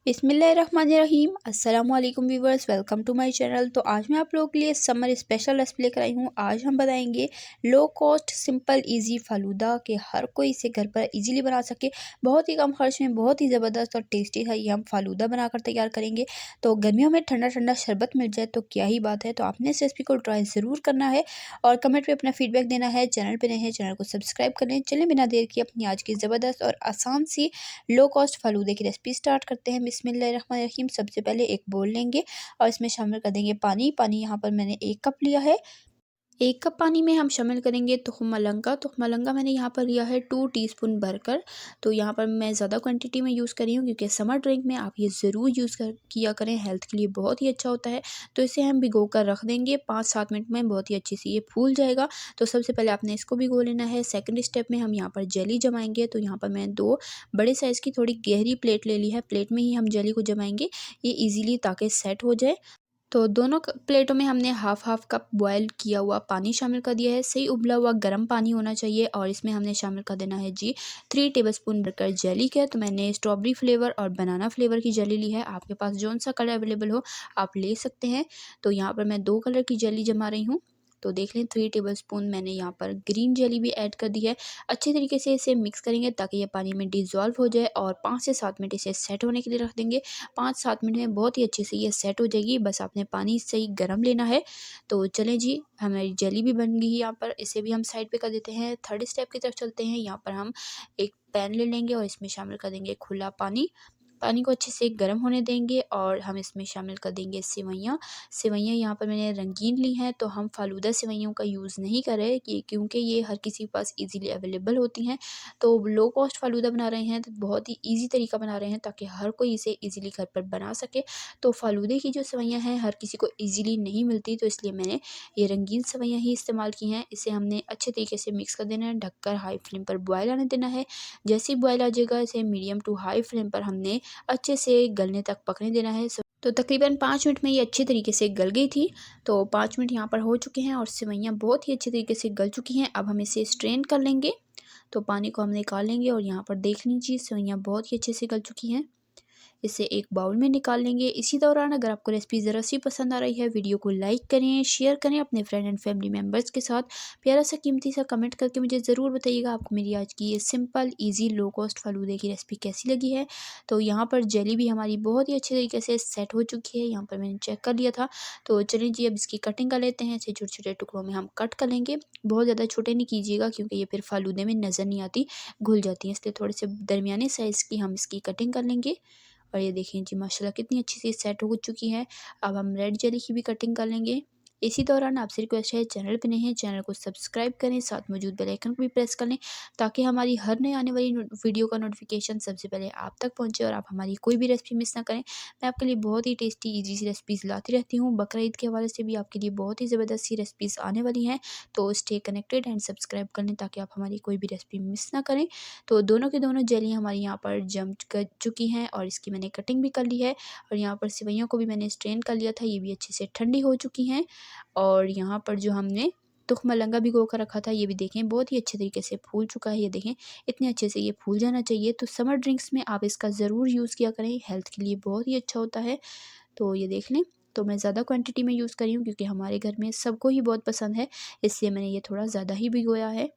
बिस्मिल्लाहिर्रहमानिर्रहीम। अस्सलाम वालेकुम viewers, welcome to my channel. तो आज मैं आप लोगों के लिए समर स्पेशल रेसिपी लेकर आई हूँ। आज हम बनाएंगे low cost simple easy falooda के हर कोई इसे घर पर इजीली बना सके। बहुत ही कम खर्च में बहुत ही ज़बरदस्त और टेस्टी है ये हम फालूदा बनाकर तैयार करेंगे। तो गर्मियों में ठंडा ठंडा शरबत मिल जाए तो क्या ही बात है। तो आपने इस रेसिपी को ट्राई ज़रूर करना है और कमेंट में अपना फीडबैक देना है। चैनल पर नए हैं, चैनल को सब्सक्राइब कर लें। चलें बिना देर किए अपनी आज की ज़बरदस्त और आसान सी लो कॉस्ट फालूदे की रेसिपी स्टार्ट करते हैं। बिस्मिल्लाहिर्रहमानिर्रहीम। सबसे पहले एक बोल लेंगे और इसमें शामिल कर देंगे पानी। पानी यहाँ पर मैंने 1 कप लिया है। 1 कप पानी में हम शामिल करेंगे तुख्म मलंगा। तुख्म मलंगा मैंने यहाँ पर लिया है 2 टीस्पून भरकर। तो यहाँ पर मैं ज़्यादा क्वांटिटी में यूज़ कर रही हूँ क्योंकि समर ड्रिंक में आप ये ज़रूर किया करें, हेल्थ के लिए बहुत ही अच्छा होता है। तो इसे हम भिगो कर रख देंगे 5-7 मिनट में, बहुत ही अच्छे से ये फूल जाएगा। तो सबसे पहले आपने इसको भिगो लेना है। सेकंड स्टेप में हम यहाँ पर जेली जमाएंगे। तो यहाँ पर मैं 2 बड़े साइज़ की थोड़ी गहरी प्लेट ले ली है। प्लेट में ही हम जेली को जमाएंगे ये ईजिली, ताकि सेट हो जाए। तो दोनों प्लेटों में हमने हाफ कप बॉयल किया हुआ पानी शामिल कर दिया है। सही उबला हुआ गर्म पानी होना चाहिए और इसमें हमने शामिल कर देना है जी 3 टेबलस्पून भरकर जेली के। तो मैंने स्ट्रॉबेरी फ्लेवर और बनाना फ्लेवर की जेली ली है। आपके पास जौन सा कलर अवेलेबल हो आप ले सकते हैं। तो यहाँ पर मैं 2 कलर की जेली जमा रही हूँ। तो देख लें 3 टेबलस्पून मैंने यहाँ पर ग्रीन जेली भी ऐड कर दी है। अच्छे तरीके से इसे मिक्स करेंगे ताकि ये पानी में डिज़ोल्व हो जाए और 5 से 7 मिनट इसे सेट होने के लिए रख देंगे। 5-7 मिनट में बहुत ही अच्छे से ये सेट हो जाएगी। बस आपने पानी सही गर्म लेना है। तो चलें जी, हमारी जेली भी बन गई है यहाँ पर। इसे भी हम साइड पे कर देते हैं। थर्ड स्टेप की तरफ चलते हैं। यहाँ पर हम एक पैन ले लेंगे और इसमें शामिल कर देंगे खुला पानी। पानी को अच्छे से गर्म होने देंगे और हम इसमें शामिल कर देंगे सेवइयाँ। सेवइयाँ यहाँ पर मैंने रंगीन ली हैं। तो हम फालूदा सेवइयों का यूज़ नहीं कर रहे क्योंकि ये हर किसी के पास ईज़िली अवेलेबल होती हैं। तो लो कॉस्ट फालूदा बना रहे हैं तो बहुत ही ईज़ी तरीका बना रहे हैं ताकि हर कोई इसे ईज़िली घर पर बना सके। तो फालूदे की जो सेवइयाँ हैं हर किसी को ईज़िली नहीं मिलती, तो इसलिए मैंने ये रंगीन सेवइयाँ ही इस्तेमाल की हैं। इसे हमने अच्छे तरीके से मिक्स कर देना है, ढककर हाई फ्लेम पर बॉयल आने देना है। जैसे ही बॉयल आ जाएगा इसे मीडियम टू हाई फ्लेम पर हमने अच्छे से गलने तक पकने देना है। तो तकरीबन 5 मिनट में ये अच्छी तरीके से गल गई थी। तो 5 मिनट यहाँ पर हो चुके हैं और सेवइयाँ बहुत ही अच्छे तरीके से गल चुकी हैं। अब हम इसे स्ट्रेन कर लेंगे। तो पानी को हम निकाल लेंगे और यहाँ पर देख लीजिए सेवइयाँ बहुत ही अच्छे से गल चुकी हैं। इसे एक बाउल में निकाल लेंगे। इसी दौरान अगर आपको रेसिपी ज़रा सी पसंद आ रही है, वीडियो को लाइक करें, शेयर करें अपने फ्रेंड एंड फैमिली मेम्बर्स के साथ। प्यारा सा कीमती सा कमेंट करके मुझे ज़रूर बताइएगा आपको मेरी आज की ये सिंपल ईजी लो कॉस्ट फालूदे की रेसिपी कैसी लगी है। तो यहाँ पर जेली भी हमारी बहुत ही अच्छे तरीके से सेट हो चुकी है। यहाँ पर मैंने चेक कर लिया था। तो चलिए जी, अब इसकी कटिंग कर लेते हैं। इसे छोटे छोटे टुकड़ों में हम कट कर लेंगे। बहुत ज़्यादा छोटे नहीं कीजिएगा क्योंकि ये फिर फालूदे में नज़र नहीं आती, घुल जाती हैं, इसलिए थोड़े से दरमियाने साइज़ की हम इसकी कटिंग कर लेंगे। और ये देखिए जी माशाल्लाह कितनी अच्छी सी सेट हो चुकी है। अब हम रेड जेली की भी कटिंग कर लेंगे। इसी दौरान आपसे रिक्वेस्ट है, चैनल पे नए हैं चैनल को सब्सक्राइब करें, साथ मौजूद बेल आइकन को भी प्रेस कर लें ताकि हमारी हर नई आने वाली वीडियो का नोटिफिकेशन सबसे पहले आप तक पहुंचे और आप हमारी कोई भी रेसिपी मिस ना करें। मैं आपके लिए बहुत ही टेस्टी ईजी सी रेसिपीज़ लाती रहती हूँ। बकरा ईद के हवाले से भी आपके लिए बहुत ही ज़बरदस्त सी रेसिपीज़ आने वाली हैं। तो स्टे कनेक्टेड एंड सब्सक्राइब कर लें ताकि आप हमारी कोई भी रेसिपी मिस ना करें। तो दोनों के दोनों जेलियाँ हमारी यहाँ पर जम कर चुकी हैं और इसकी मैंने कटिंग भी कर ली है। और यहाँ पर सेवइयों को भी मैंने स्ट्रेन कर लिया था, ये भी अच्छे से ठंडी हो चुकी हैं। और यहाँ पर जो हमने तुख्म मलंगा भिगो कर रखा था ये भी देखें बहुत ही अच्छे तरीके से फूल चुका है। ये देखें इतने अच्छे से ये फूल जाना चाहिए। तो समर ड्रिंक्स में आप इसका ज़रूर यूज़ किया करें, हेल्थ के लिए बहुत ही अच्छा होता है। तो ये देख लें, तो मैं ज़्यादा क्वांटिटी में यूज़ करी हूँ क्योंकि हमारे घर में सबको ही बहुत पसंद है, इसलिए मैंने ये थोड़ा ज़्यादा ही भिगोया है।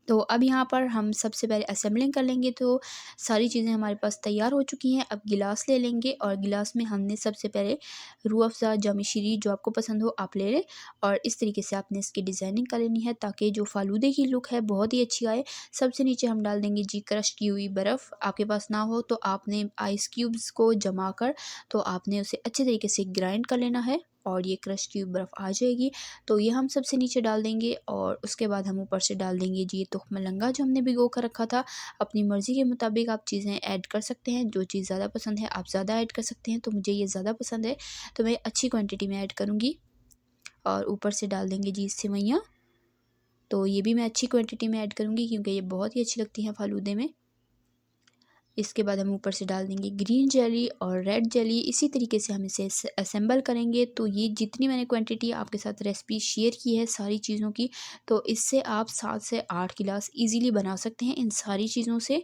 तो अब यहाँ पर हम सबसे पहले असेंबलिंग कर लेंगे। तो सारी चीज़ें हमारे पास तैयार हो चुकी हैं। अब गिलास ले लेंगे और गिलास में हमने सबसे पहले रूह अफ़ज़ा, जाम शीरी जो आपको पसंद हो आप ले लें और इस तरीके से आपने इसकी डिज़ाइनिंग कर लेनी है ताकि जो फालूदे की लुक है बहुत ही अच्छी आए। सबसे नीचे हम डाल देंगे जी क्रश की हुई बर्फ़। आपके पास ना हो तो आपने आइस क्यूब्स को जमा कर तो आपने उसे अच्छे तरीके से ग्राइंड कर लेना है और ये क्रश की हुई बर्फ़ आ जाएगी। तो ये हम सबसे नीचे डाल देंगे और उसके बाद हम ऊपर से डाल देंगे जी ये तुख्म मलंगा जो हमने भिगो कर रखा था। अपनी मर्ज़ी के मुताबिक आप चीज़ें ऐड कर सकते हैं, जो चीज़ ज़्यादा पसंद है आप ज़्यादा ऐड कर सकते हैं। तो मुझे ये ज़्यादा पसंद है तो मैं अच्छी क्वांटिटी में ऐड करूँगी। और ऊपर से डाल देंगे जी सेवइयाँ। तो ये भी मैं अच्छी क्वांटिटी में ऐड करूँगी क्योंकि ये बहुत ही अच्छी लगती हैं फ़ालूदे में। इसके बाद हम ऊपर से डाल देंगे ग्रीन जेली और रेड जेली। इसी तरीके से हम इसे असेंबल करेंगे। तो ये जितनी मैंने क्वांटिटी आपके साथ रेसिपी शेयर की है सारी चीज़ों की, तो इससे आप 7 से 8 गिलास इजीली बना सकते हैं इन सारी चीज़ों से।